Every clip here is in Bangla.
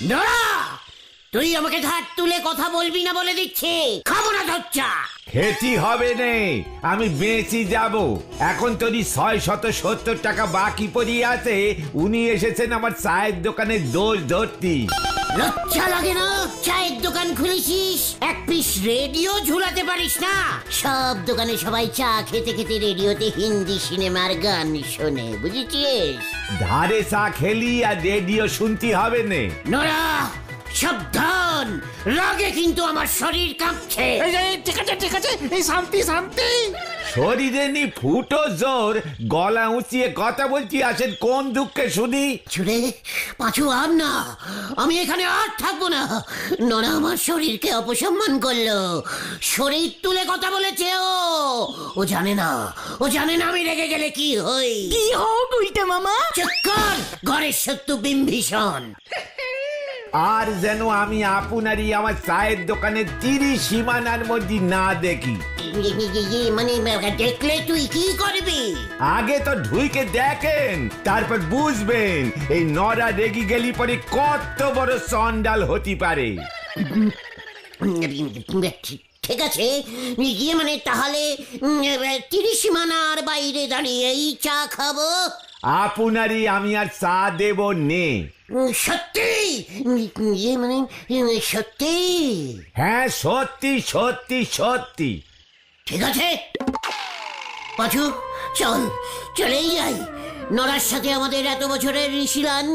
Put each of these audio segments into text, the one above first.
নড়া, তুই আমাকে ধার তুলে কথা বলবি না বলে দিচ্ছি। খাবো না তোর চা। খেতি হবে নে, আমি বেঁচে যাব। এখন তোরই 670 টাকা বাকি পড়িয়ে আছে। উনি এসেছেন আমার চায়ের দোকানের দোষ ধরতি। লজ্জা লাগে না? চায়ের দোকান খুলেছিস, এক পিস রেডিও ঝুলাতে পারিস না? সব দোকানে সবাই চা খেতে খেতে রেডিওতে হিন্দি সিনেমার গান শোনে, বুঝেছিস? ধারে চা খেলি আর রেডিও শুনতে হবে নে। নোরা, সাবধান, রাগে কিন্তু আমার শরীর কাঁপছে। ঠিক আছে ঠিক আছে, এই শান্তি শান্তি। শরীরে নি ফুটো জোর, গলা উঁচিয়ে কথা বলছি। আসেন কোন দুঃখে শুনি। ছুড়ে পাঁচু, আর না, আমি এখানে আর থাকবো না। নোরা আমার শরীরকে অপসম্মান করলো, শরীর তুলে কথা বলেছে। ও জানে না, ও জানে না আমি রেগে গেলে কি হই। কি হোক উল্টে মামা? চক্কর, ঘরের শত্রু বিম্ভীষণ। আর যেন আমি আপনারই আমার চায়ের দোকানে 30 সীমানার মধ্যে না দেখি। মানে দেখলে তুই কি করবি? আগে তো ঢুইকে দেখেন, তারপর বুঝবেন এই নরা রেগি গেলি পরে কত বড় চন্ডাল হতে পারে। ঠিক আছে, গিয়ে মানে তাহলে 30 সীমানার বাইরে দাঁড়িয়েই চা খাবো। আপনারই আমি আর চা দেব নে। সত্যি? মানে সত্যি? হ্যাঁ সত্যি সত্যি সত্যি। ঠিক আছে পাঁচু, চল, চলেই যাই। নড়ার সাথে আমাদের এত বছরের ঋষিলান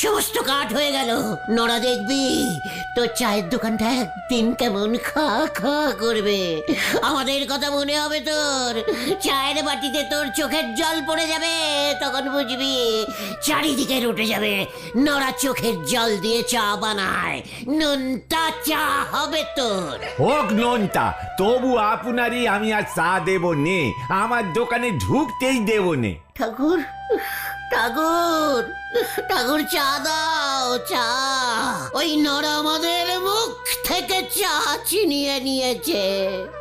সমস্ত কাঠ হয়ে গেল। নড়া দেখবি তোর চায়ের দোকানটা একদিন কেমন খা খা করবে। আমাদের কথা মনে হবে তোর। চায়ের বাটিতে তোর চোখের জল পড়ে যাবে, তখন বুঝবি চারিদিকে রুটে যাবে। নড়া চোখের জল দিয়ে চা বানায়, নোনতা চা হবে তোর। হোক নোনতা, তবু আপনারই আমি আর চা দেব নে। আমার দোকানে ঢুকতেই দেব নে। ঠাকুর, ঠাকুর, ঠাকুর, চা দাও, চা। ওই নড়া আমাদের মুখ থেকে চা ছিনিয়ে নিয়েছে।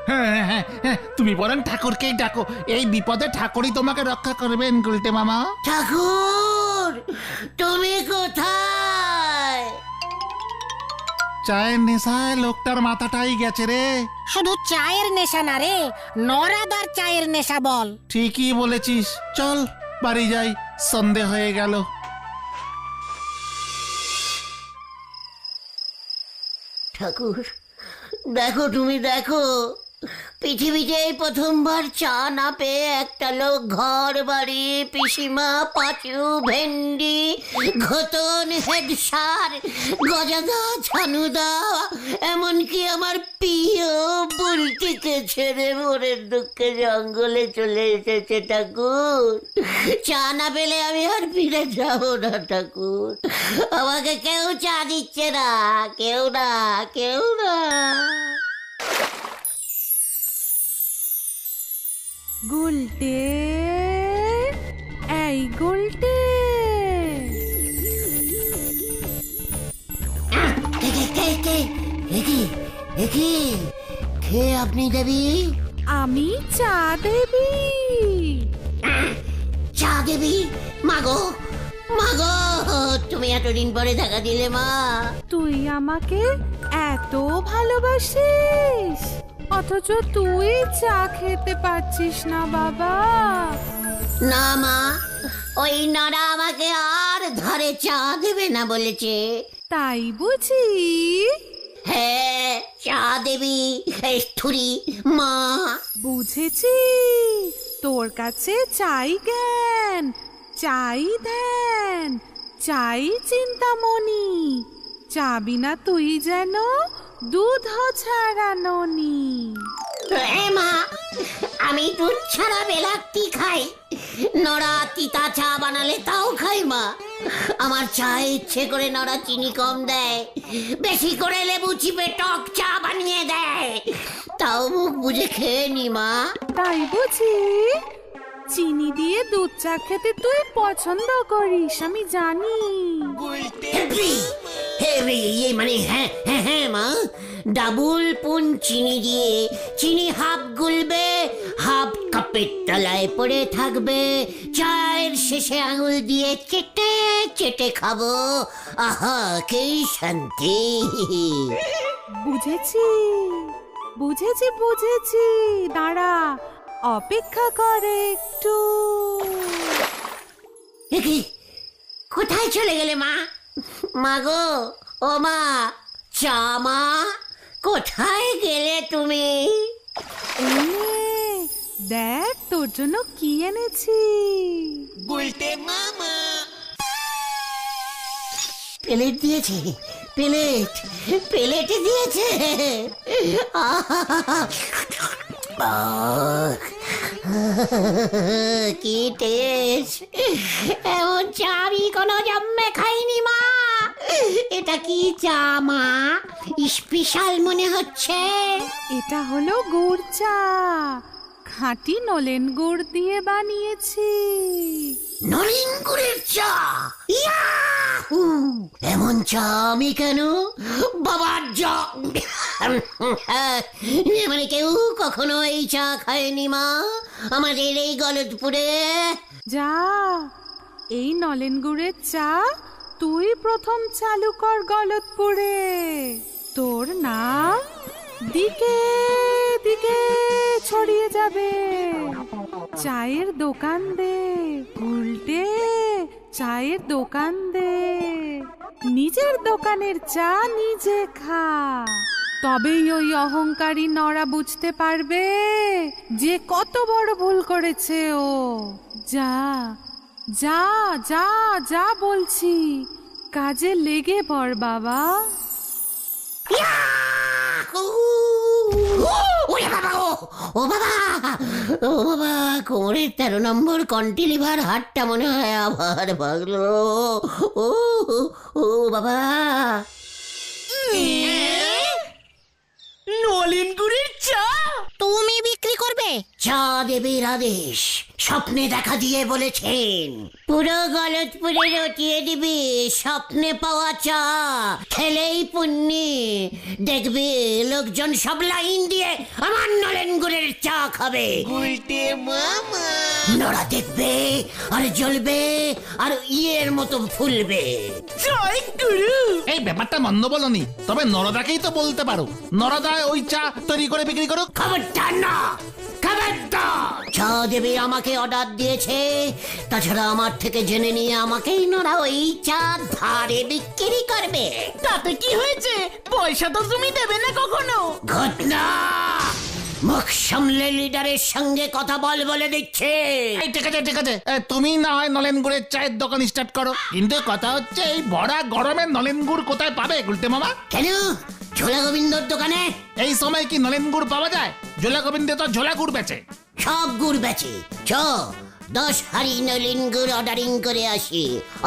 হ্যাঁ, তুমি বলেন ঠাকুরকেই ডাকো, এই বিপদে ঠাকুরই তোমাকে রক্ষা করবেন গুলটে মামা। ঠাকুর, তুমি কোথায়? চায়ের নেশায় লোকটার মাথাটাই গেছে রে। শুধু চায়ের নেশা না রে, নরাদার চায়ের নেশা বল। ঠিকই বলেছিস, চল বাড়ি যাই, সন্ধে হয়ে গেল। ঠাকুর, দেখো, তুমি দেখো, পৃথিবীতে এই প্রথমবার চা না পেয়ে একটা লোক ঘর বাড়ি, পিসিমা, পাঁচু, ভেন্ডি, ঘতন, হেড সার, গজাদা, ছানুদা, এমনকি আমার প্রিয় বুলটিকে ছেড়ে মোরের দুঃখে জঙ্গলে চলে এসেছে। ঠাকুর, চা না পেলে আমি আর ফিরে যাব না। ঠাকুর, আমাকে কেউ চা দিচ্ছে না, কেউ না, কেউ না। গুলটে, এই গুলটে। কে আপনি দেবী? আমি চা দেবী। চা দেবী? মাগো, মাগো, তুমি এতদিন পরে দেখা দিলে মা। তুই আমাকে এত ভালোবাসিস, অথচ তুই চা খেতে পারছিস না বাবা। না মা, ওই নড়া আমাকে আর ধারে চা দেবে না বলেছে। তাই বুঝি? হ্যাঁ, চা দেবী, স্থুরি মা। বুঝেছি, তোর কাছে চাই জ্ঞান, চাই ধ্যান, চাই চিন্তামণি। চাবি না তুই যেন দুধ ছাড়া ননি। মা, আমি দুধ ছাড়া বেলাতি খাই, নড়া তিতা চা বানালে তাও খাই মা। আমার চায়ে ইচ্ছে করে নড়া চিনি কম দেয়, বেশি করে লেবু চিপে টক চা বানিয়ে দেয়, তাও মুখ বুঝে খেয়ে নি মা। তাই বুঝি? চিনি দিয়ে দুধ চা খেতে তুই পছন্দ করিস, আমি জানি। হেভি, হেভি, মানে হ্যাঁ হ্যাঁ হ্যাঁ মা, ডাবল পুন চিনি দিয়ে, চিনি হাফ গুলবে, হাফ কাপের তলায় পড়ে থাকবে, চায়ের শেষে আঙুল দিয়ে চেটে চেটে খাবো। আহা কি শান্তি। বুঝেছি বুঝেছি বুঝেছি, দাঁড়া, অপেক্ষা করে একটু। এ কি, কোথায় চলে গেলে মা? মা গো, ও মা, চা মা, কোথায় গেলে তুমি? এই নে, দেখ তোর জন্য কি এনেছি। প্লেট দিয়েছে, প্লেট, প্লেট দিয়েছে। আহ, কি টেস্ট! এমন চা আমি কোনো জন্মে খাইনি মা। এটা কি চা মা? স্পেশাল মনে হচ্ছে। এটা হলো গুড় চা, খাঁটি নলেন গুড় দিয়ে বানিয়েছি। নলেন গুড়ের চা! ইয়াহু! এমন চা আমি কেন বাবার যা মানে কেউ কখনো এই চা খায়নি মা আমাদের এই গলদপুরে। যা, এই নলেন গুড়ের চা তুই প্রথম চালু কর গলতপুরে। তোর নাম দিকে দিকে ছড়িয়ে যাবে। চায়ের দোকান দে উল্টে, চায়ের দোকান দে, নিজের দোকানের চা নিজে খা। তবেই ওই অহংকারী নরা বুঝতে পারবে যে কত বড় ভুল করেছে ও। যা যা যা যা বলছি, কাজে লেগে পড় বাবা। ওরে বাবা, ও বাবা, ও বাবা, কোমরের 13 নম্বর কন্টিলিভার হাটটা মনে হয় আবার ভাগলো। ও ও বাবা। নলেন গুড়ের চা তুমি বিক্রি করবে? চা দেবীর আদেশ, স্বপ্নে দেখা দিয়ে বলেছেন পুরো গলতপুরে রটিয়ে দিবি স্বপ্নে পাওয়া চা, খেলেই পুণ্যি। দেখবি লোকজন সব লাইন দিয়ে আমার নলেন গুড়ের চা খাবে। নড়া দেখবে আর জ্বলবে আর ইয়ের মতো ফুলবে। জয় গুরু। এই ব্যাপারটা মন্দ বলনি, তবে নরদাকেই তো বলতে পারো, নরদা ওই চা তৈরি করে বিক্রি করুক। খবরদার না, খবরদার! চা দেবী আমাকে অর্ডার দিয়েছে, তাছাড়া আমার থেকে জেনে নিয়ে আমাকেই নড়া ওই চা ধারে বিক্রি করবে। তাতে কি হয়েছে? পয়সা তো তুমি দেবে না কখনো। ঘটনা, মুখ সামলে লিডারের সঙ্গে কথা বল বলে দিচ্ছে। এই ঠিক আছে ঠিক আছে, তুমি না হয় নলেন গুড়ের চায়ের দোকান স্টার্ট করো, কিন্তু কথা হচ্ছে এই ভরা গরমে নলেন গুড় কোথায় পাবে গুলটে মামা? কেন, ঝোলা গোবিন্দর দোকানে? এই সময় কি নলেন গুড় পাওয়া যায়? ঝোলা গোবিন্দে তো ঝোলা গুড় বেচে। সব গুড় বেচে। চ 10 হাড়ি নলিন গুড় অর্ডারিং করে আসি।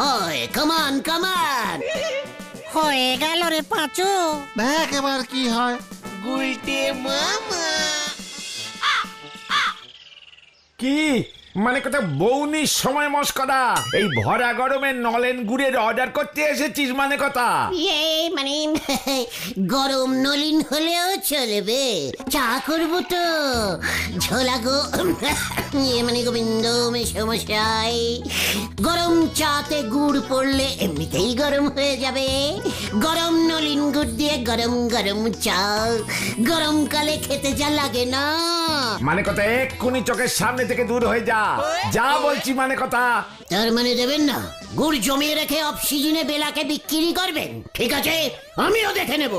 ওই কামান কামান। হয়ে গেল রে পাঁচু। দেখ এবার কি হয়। কি মানে কথা বৌনির সময় মস্করা, এই ভরা গরমে নলেন গুড়ের অর্ডার করতে এসেছিস মানে কথা? ইয়ে মানে গরম নলিন হলেও চলবে, চা করবো তো। ঝোলা গো ইয়ে মানে গোবিন্দ মেশামশাই, গরম চাতে গুড় পড়লে এমনিতেই গরম হয়ে যাবে। গরম নলিন গুড় দিয়ে গরম গরম চা গরমকালে খেতে যা লাগে না। মানে কথা এক্ষুনি চোখের সামনে থেকে দূর হয়ে যা, যা বলছি মানে কথা। তার মানে দেবেন না, গুড় জমিয়ে রেখে অফ সিজনে বেলাকে বিক্রি করবেন? ঠিক আছে, আমিও দেখে নেব।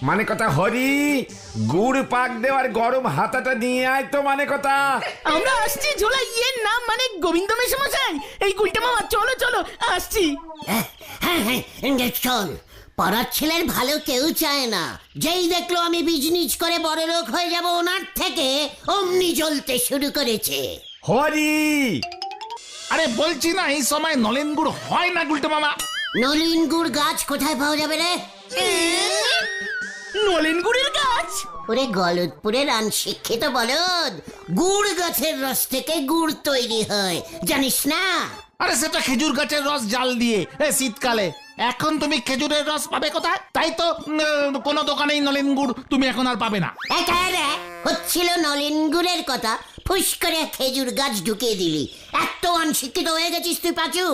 মানে কথা হরি, গুড় পাক দেওয়ার গরম হাতাটা নিয়ে আয় তো মানে কথা। আমরা আসছি, ঝোলা ইয়ের নাম মানে গোবিন্দ মেশামশাই। এই গুলটে মামা চলো চলো, আসছি। হ্যাঁ হ্যাঁ হ্যাঁ, চল। পাড়ার ছেলের ভালো কেউ চায় না, যেই দেখলো আমি বিজনেস করে বড় লোক হয়ে যাব ওনার থেকে অমনি জ্বলতে শুরু করেছে। হরি, আরে বলছি না এই সময় নলেন গুড় হয় না গুলটে মামা। নলিন গুড় গাছ কোথায় পাওয়া যাবে রে? নলেন গুড়ের গাছ? ওরে গলতপুরের আনশিক্ষিত বলদ, গুড় গাছের রস থেকে গুড় তৈরি হয়, জানিস না? আরে সেটা খেজুর গাছের রস জাল দিয়ে শীতকালে। এখন তুমি খেজুরের রস পাবে কোথায়? তাই তো কোনো দোকানেই নলেন গুড় তুমি এখন আর পাবে না। একেবারে হচ্ছিল নলেন গুড়ের কথা, ফুস করে খেজুর গাছ ঢুকিয়ে দিলি। এত অনশিক্ষিত হয়ে গেছিস তুই পাঁচু।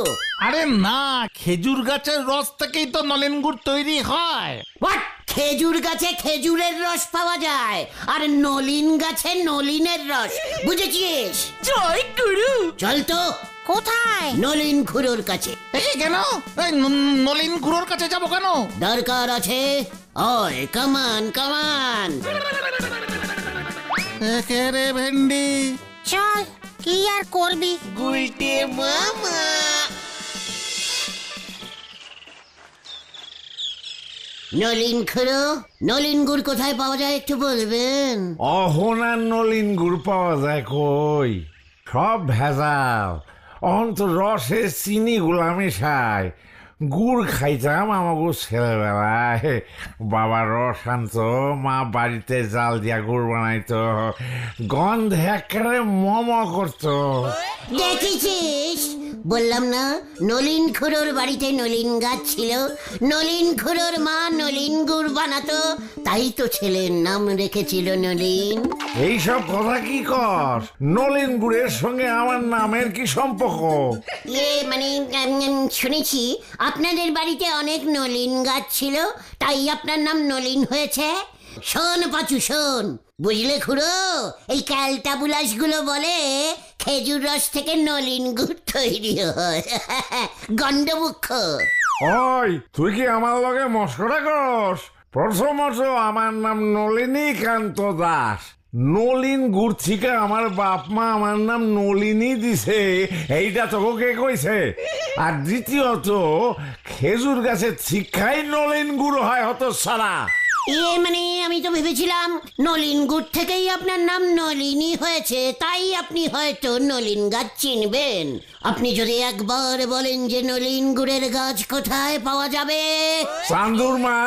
আরে না, খেজুর গাছের রস থেকেই তো নলেন গুড় তৈরি হয়। হোয়াট? খেজুর গাছে খেজুরের রস পাওয়া যায়, আর নলিন গাছে নলিনের রস, বুঝেছিস? জয় গুরু। চল তো কোথায়? নলিন খুড়োর কাছে। এই কেন? এই নলিন গুড়োর কাছে যাবো কেন? দরকার আছে। ওই কামান কামান। রে ভেন্ডি, চল, কি আর করবি? নলিন খুড়ো, নলিন গুড় কোথায় পাওয়া যায় একটু বলবেন? অহনার নলিন গুড় পাওয়া যায় কই? সব ভেজাল। অন্ত রসে চিনি গুলা মেশায়। গুড় খাইতাম আমাকে ছেলেবেলায়। বাবা রস আনতো, মা বাড়িতে জাল দিয়া গুড় বানাইতো, গন্ধে একেবারে মম করতো। দেখেছিস, বললাম না নলিন খুড়োর বাড়িতে নলিন গাছ ছিল। নলিন খুড়োর মা নলিন গুড় বানাতো, তাই তো ছেলের নাম রেখেছিল নলিন। এইসব কথা কি কর? নলিন গুড়ের সঙ্গে আমার নামের কি সম্পর্ক? মানে শুনেছি আপনাদের বাড়িতে অনেক নলিন গাছ ছিল, তাই আপনার নাম নলিন হয়েছে। শোন পাচু শোন, বুঝলে খুড়ো, এই ক্যালটা বুলাস গুলো বলে খেজুর রস থেকে নলিন গুড় তৈরি হয়। গন্ডমুখ। ওই তুই কি আমার লগে মস্করা করস? প্রথমত আমার নাম নলিনী কান্ত দাস। নলিন গুড় থেকে আমার বাপ মা আমার নাম নলিনী দিছে, এইটা তোকে কে কইছে? আর দ্বিতীয়ত খেজুর গাছের শিক্ষাই নলিন গুড় হয় হতো সারা। মানে আমি তো ভেবেছিলাম নলিন গুড় থেকেই আপনার নাম নলিনী হয়েছে, তাই আপনি হয়তো নলিন গাছ চিনবেন। আপনি যদি একবার বলেন যে নলিন গুড়ের গাছ কোথায় পাওয়া যাবে। চান্দুর মা,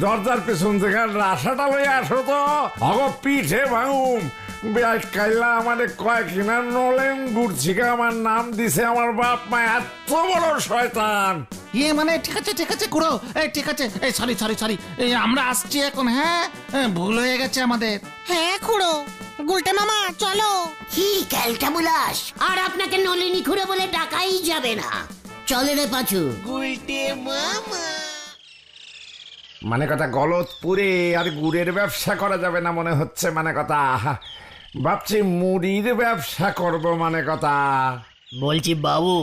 দরজার পেছন থেকে রাসাটা লই আসো তো, অগ পিঠে ভাঙুম। বেশ কাইলা আমাদের কয় কিনা নলেন গুড় থেকে আমার নাম দিছে আমার বাপ মা, এত বড় শয়তান। মানে ঠিক আছে খুড়ো, ঠিক আছে, সরি সরি সরি, আমরা আসছি এখন। হ্যাঁ, ভুল হয়ে গেছে আমাদের। হ্যাঁ খুড়ো, গুলটে মামা চলো। কি ক্যালটা বুলাস, আর আপনাকে নলিনী খুড়ো বলে ডাকাই যাবে না। চলে রে পাঁচু। মানে কথা গলতপুরে আর গুড়ের ব্যবসা করা যাবে না মনে হচ্ছে। মানে কথা ভাবছি মুড়ির ব্যবসা করব। মানে কথা বলছি বাবু,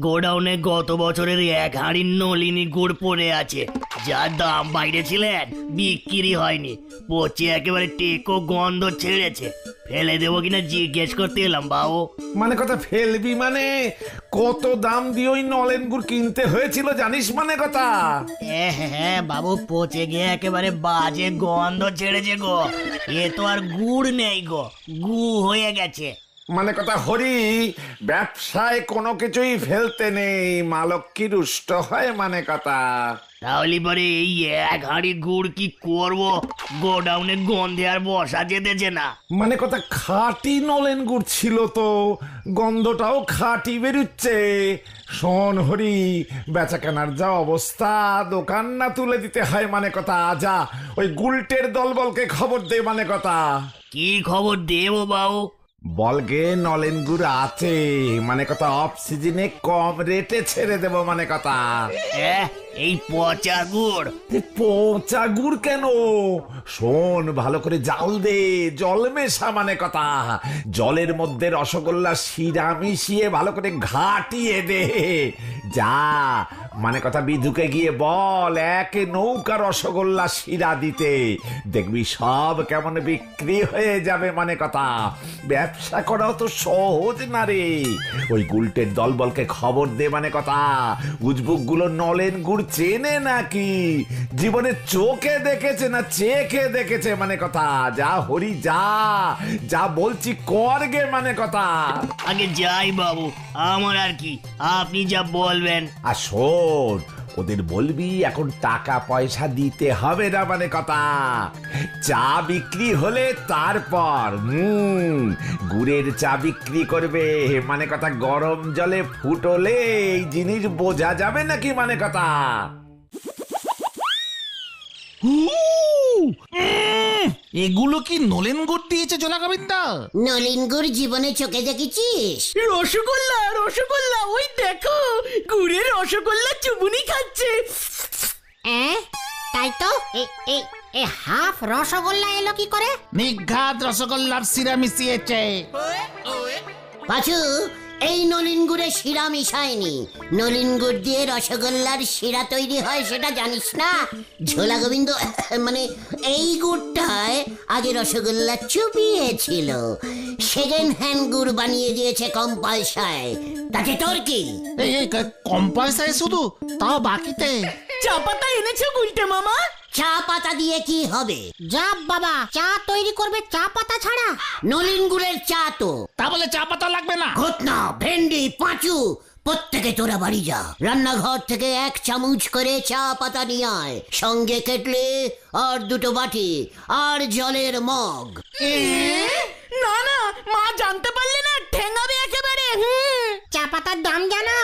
গোডাউনে গত বছরের 1 হাঁড়ি নলিনী গুড় পড়ে আছে, যার দাম বাইরে ছিলেন, বিক্রি হয়নি, পচে একেবারে টেকো গন্ধ ছেড়েছে। ফেলে দেবো কিনা জিজ্ঞেস করতে এলাম বাবু। মানে কথা ফেলবি মানে? কত দাম দিয়ে ওই নলেন গুড় কিনতে হয়েছিল জানিস? মানে কথা হ্যাঁ বাবু, পচে গিয়ে একেবারে বাজে গন্ধ ছেড়েছে গো। এ তো আর গুড় নেই গো, গু হয়ে গেছে। মানে কথা হরি, ব্যবসায় কোনো কিছুই ফেলতে নেই, মালক কি রুষ্ট হয়? মানে কথা তাহলে পরে এই 1 হাঁড়ি গুড় কি করব? গোডাউনে গন্ধে আর বসা যেতেছে না। মানে কথা খাঁটি নলেন গুড় ছিল তো, গন্ধটাও খাঁটি বেরুচ্ছে। শোন হরি, বেচা কেনার যা অবস্থা, দোকান না তুলে দিতে হয়। মানে কথা যা ওই গুলটের দলবলকে খবর দে। মানে কথা কি খবর দেবো বাবু? বলগে নলেন গুড় আছে। মানে কথা অফ সিজনে কম রেটে ছেড়ে দেব। মানে কথা এই পচা গুড়? পচা গুড় কেন? শোন, ভালো করে জাল দে, জল মেশা। মানে কথা জলের মধ্যে রসগোল্লা শিরা মিশিয়ে ভালো করে ঘাটিয়ে দে। যা মানে কথা বিধুকে গিয়ে বল 1 নৌকা রসগোল্লা শিরা দিতে, দেখবি সব কেমন বিক্রি হয়ে যাবে। মানে কথা ব্যবসা করাও তো সহজ না রে। ওই গুলটের দলবলকে খবর দে। মানে কথা উজবুক গুলো নলেন গুড় চেনে নাকি, জীবনে চোখে দেখেছে না চেখে দেখেছে? মানে কথা যা হরি, যা যা বলছি কর গে। মানে কথা আগে যাই বাবু, আমার আর কি, আপনি যা বলবেন। আর শোন, ওদের বলবি এখন টাকা পয়সা দিতে হবে না মানে কথা, চা বিক্রি হলে তারপর গুড়ের চা বিক্রি করবে মানে কথা, গরম জলে ফুটলে এই জিনিস বোঝা যাবে নাকি মানে কথা। এগুলো কি নলেন গুড় দিয়েছে জোলা গোবিন্দ? নলিন গুড় জীবনে চোখে দেখেছিস? রসগোল্লা রসগোল্লা, ওই দেখো গুড়ের রসগোল্লা চুবুনি খাচ্ছে। তাই তো এ হাফ রসগোল্লা এলো কি করে? নিঘাত রসগোল্লার শিরা মিশিয়েছে। পাঁচু, এই নলিন গুড়ে শিরা মিশায়নি। নলিন গুড় দিয়ে রসগোল্লার শিরা তৈরি হয় সেটা জানিস না? ঝোলা গোবিন্দ মানে এই গুড়টায় আগে রসগোল্লা চুপিয়েছিল, সেকেন্ড হ্যান্ড গুড় বানিয়ে দিয়েছে কম পয়সায়। তাতে তোর কি? এই কম পয়সায় শুধু, তাও বাকিতে। চা পাতা এনেছো গুলটে মামা? চা পাতা দিয়ে কি হবে? যা বাবা, চা তৈরি করবে চা পাতা ছাড়া? নলিন গুড়ের চা তো। তা বলে চা পাতা লাগবে না? ঘটনা, ভেন্ডি, পাঁচু, প্রত্যেকে তোরা বাড়ি যা, রান্নাঘর থেকে 1 চামচ করে চা পাতা নিয়ে আয়, সঙ্গে কেটলি আর 2টো বাটি আর জলের মগ। না না, মা জানতে পারলে না ঠেঙ্গাবে একেবারে। চা পাতার দাম জানো?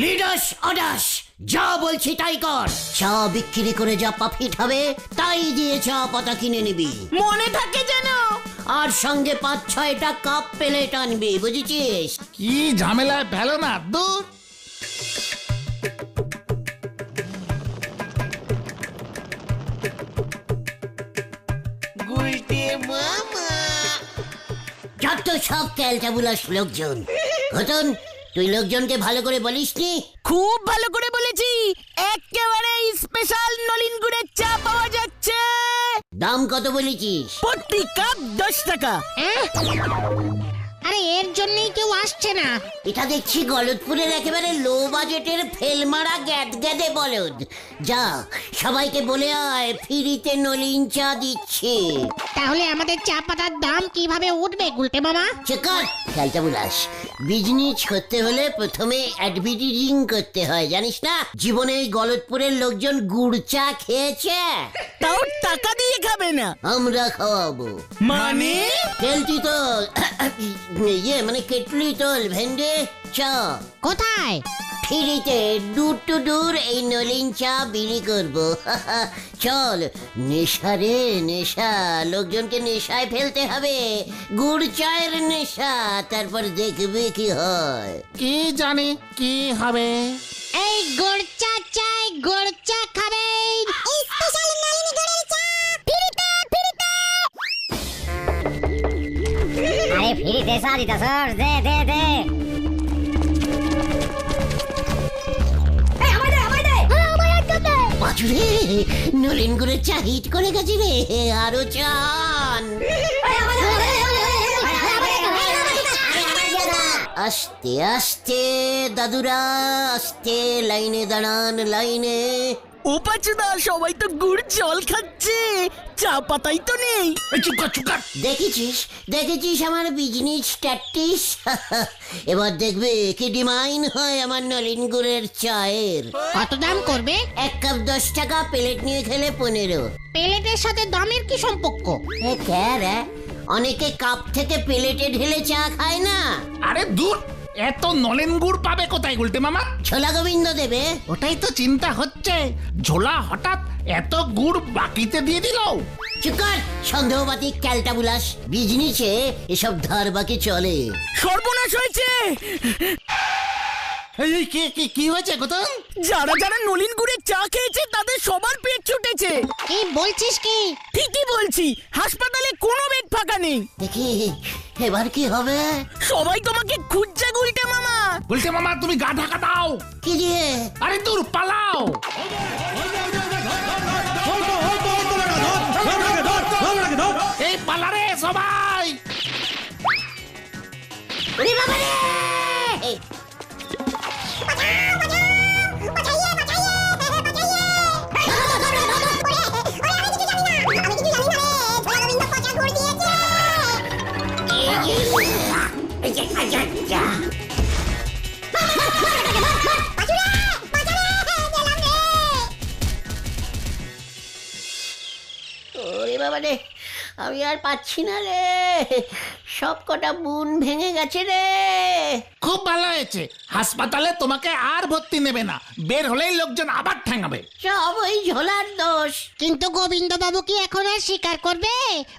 লিডাস অডাস, যা বলছি তাই কর। চা বিক্রি করে যা প্রফিট হবে তাই দিয়ে চা পাতা কিনে নিবি, মনে থাকে যেন। আর সঙ্গে 5-6টা কাপ প্লেট আনবি, বুঝেছিস? কি ঝামেলায় ফেলো না দূর। যত সব ক্যালটাবুলাস লোকজন। ঘটন, তুই লোকজনকে ভালো করে বলিসনি? খুব ভালো করে বলেছি, একেবারে স্পেশাল নলিন গুড়ের চা পাওয়া যাচ্ছে। দাম কত বলেছিস? প্রতি কাপ 10 টাকা। আরে এর জন্যই কেউ আসছে না। এটা দেখছি গলতপুরের একেবারে লো বাজেটের ফেলমারা গ্যাদে বলদ। যা, সবাইকে বলে আয় ফ্রিতে নলিন চা দিচ্ছে। তাহলে আমাদের চা পাতার দাম কিভাবে উঠবে গুলটে মামা? চেকার খেলতে বুলাস, বিজনেস করতে হলে প্রথমে অ্যাডভার্টাইজিং করতে হয়, জানিস না? জীবনে এই গলতপুরের লোকজন গুড় চা খেয়েছে? তাও টাকা দিয়ে খাবে না। আমরা খাওয়াবো। মানে? কেলটি তোল, মানে কেটলি তোল, ভেন্ডে চা। কোথায়? ফ্রিতে দূর এই নলিন চা বিলি করবো। চল, নেশা রে নেশা, লোকজনকে নেশায় ফেলতে হবে, গুড় চায়ের নেশা, তারপর দেখবে কি হয়। কি জানি কি হবে। এই গুড় চা চাই, গুড় চা খাবে। স্পেশাল নলিনী গুড়ের চা ফ্রিতে ফ্রিতে। আরে ফ্রিতে চা দিতাছস, দে দে দে। পাঁচুরে, নলিন গুড়ের চা হিট করে গেছি রে, আরো চান। আস্তে আস্তে দাদুরা, আস্তে, লাইনে দাঁড়ান, লাইনে। ও পাচুদা, সবাই তো গুড় জল খাচ্ছে, চা পাতাই তো নেই। দেখেছিস আমার বিজনেস ট্যাকটিস? এবার দেখবে কি ডিমাইন হয় আমার নলিন গুড়ের চায়ের। কত দাম করবে? 1 কাপ 10 টাকা, প্লেট নিয়ে খেলে 15। প্লেটের সাথে দামের কি সম্পর্ক? অনেকে কাপ থেকে প্লেটে ঢেলে চা খায় না? আরে দূর, এত নলেন গুড় পাবে কোথায় গুলটে মামা? ছোলা গোবিন্দ দেবে। ওটাই তো চিন্তা হচ্ছে, ঝোলা হঠাৎ এত গুড় বাকিতে দিয়ে দিল। চুকার সন্দেহবাদী ক্যালটাবুলাস, বিজনেসে এসব ধার বাকি চলে। সর্বনাশ হয়েছে। এই কি হয়েছে গৌতম? যারা যারা নলিন গুড়ের চা খেয়েছে তাদের সবার পেট ছুটেছে। কি বলছিস কি? ঠিকই বলছি, হাসপাতালে কোনো বেড ফাঁকা নেই। দেখি এবার কি হবে। সবাই তোমাকে খুঁজছে গুলটে মামা। গুলটে মামা তুমি গা ঢাকা দাও। কি দিয়ে? আরে দূর পালাও। এই পালারে সবাই। ওরে বাবা রে! বাবা রে, আমি আর পাচ্ছি না রে, সব কটা বুন ভেঙে গেছে রে। খুব ভালো হয়েছে, হাসপাতালে তোমাকে আর ভর্তি নেবে না, বের হলেই লোকজন আবার ঠ্যাঙাবে। সব ওই ঝোলার দোষ। কিন্তু গোবিন্দ বাবু কি এখন আর স্বীকার করবে?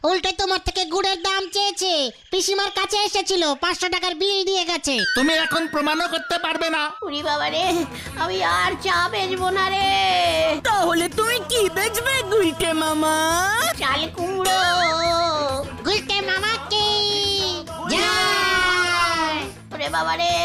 উল্টে তোমার থেকে গুড়ের দাম চেয়েছে, পিসিমার কাছে এসেছিল, 500 টাকার বিল দিয়ে গেছে। তুমি এখন প্রমাণও করতে পারবে না। উরি বাবা রে, আমি আর চা বেচবো না রে। তাহলে তুমি কি বেচবে গুলটে মামা? চাল কুমড়ো। গুলটে মামা কি জয়! ওরে বাবা রে,